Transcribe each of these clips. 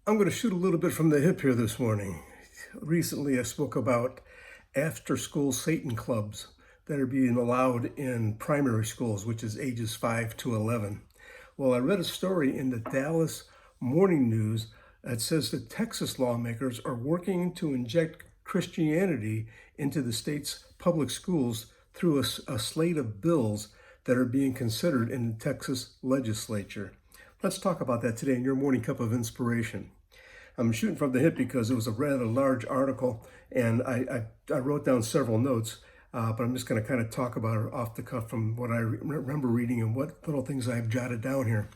I'm going to shoot a little bit from the hip here this morning. Recently, I spoke about after-school Satan clubs that are being allowed in primary schools, which is ages 5 to 11. Well, I read a story in the Dallas Morning News that says that Texas lawmakers are working to inject Christianity into the state's public schools through a slate of bills that are being considered in the Texas legislature. Let's talk about that today in your morning cup of inspiration. I'm shooting from the hip because it was a rather large article, and I wrote down several notes, but I'm just going to kind of talk about it off the cuff from what I remember reading and what little things I've jotted down here.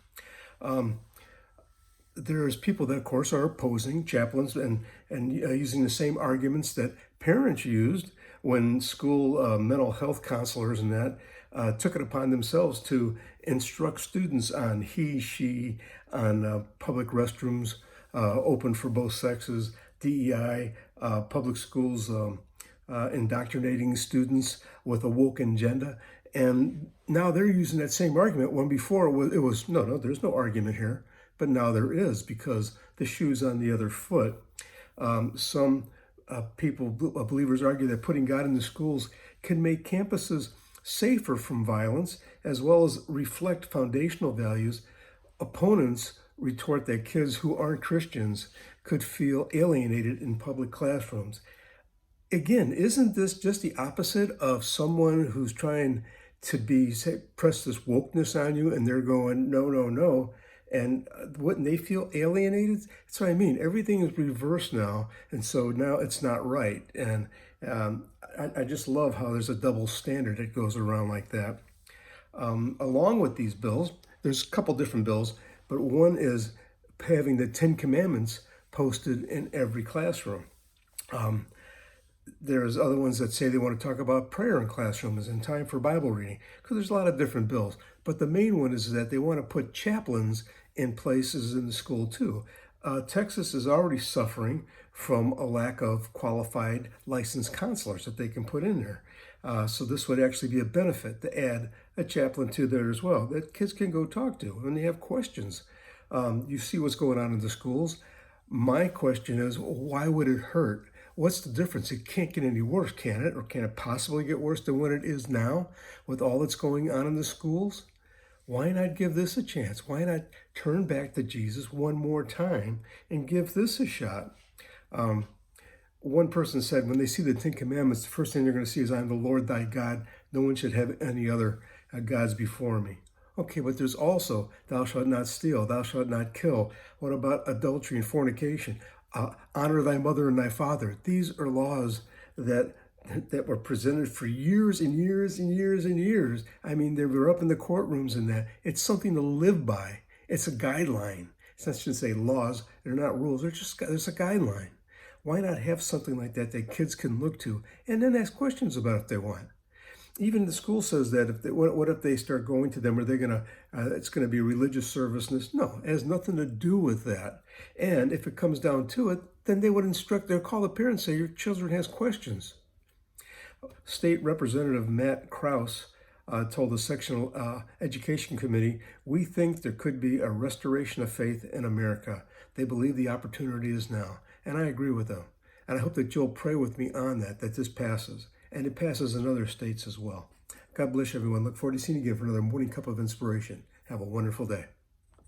There's people that, of course, are opposing chaplains and using the same arguments that parents used when school mental health counselors and that took it upon themselves to instruct students on he, she, on public restrooms open for both sexes, DEI, public schools indoctrinating students with a woke agenda. And now they're using that same argument when before it was no, there's no argument here. But now there is, because the shoe's on the other foot. Some believers argue that putting God in the schools can make campuses safer from violence, as well as reflect foundational values. Opponents retort that kids who aren't Christians could feel alienated in public classrooms. Again, isn't this just the opposite of someone who's trying to press this wokeness on you, and they're going, no, no, no, and wouldn't they feel alienated? That's what I mean. Everything is reversed now, and so now it's not right. And I just love how there's a double standard that goes around like that. Along with these bills, there's a couple different bills, but one is having the 10 Commandments posted in every classroom. There's other ones that say they want to talk about prayer in classrooms and time for Bible reading, because there's a lot of different bills. But the main one is that they want to put chaplains in places in the school too. Texas is already suffering from a lack of qualified licensed counselors that they can put in there. So this would actually be a benefit to add a chaplain to there as well that kids can go talk to when they have questions. You see what's going on in the schools. My question is, why would it hurt? What's the difference? It can't get any worse, can it? Or can it possibly get worse than what it is now with all that's going on in the schools? Why not give this a chance? Why not turn back to Jesus one more time and give this a shot? One person said, when they see the 10 Commandments, the first thing they're going to see is, I'm the Lord thy God. No one should have any other gods before me. Okay, but there's also, thou shalt not steal, thou shalt not kill. What about adultery and fornication? Honor thy mother and thy father. These are laws that were presented for years and years and years and years. I mean, they were up in the courtrooms and that. It's something to live by. It's a guideline. It's not just say laws. They're not rules. There's a guideline. Why not have something like that that kids can look to and then ask questions about if they want? Even the school says that what if they start going to them? Are they gonna? It's going to be religious service? No, it has nothing to do with that. And if it comes down to it, then they would instruct. They'll call the parents, say your children has questions. State Representative Matt Krause told the Sectional Education Committee, we think there could be a restoration of faith in America. They believe the opportunity is now. And I agree with them. And I hope that you'll pray with me on that this passes. And it passes in other states as well. God bless everyone. Look forward to seeing you again for another morning cup of inspiration. Have a wonderful day.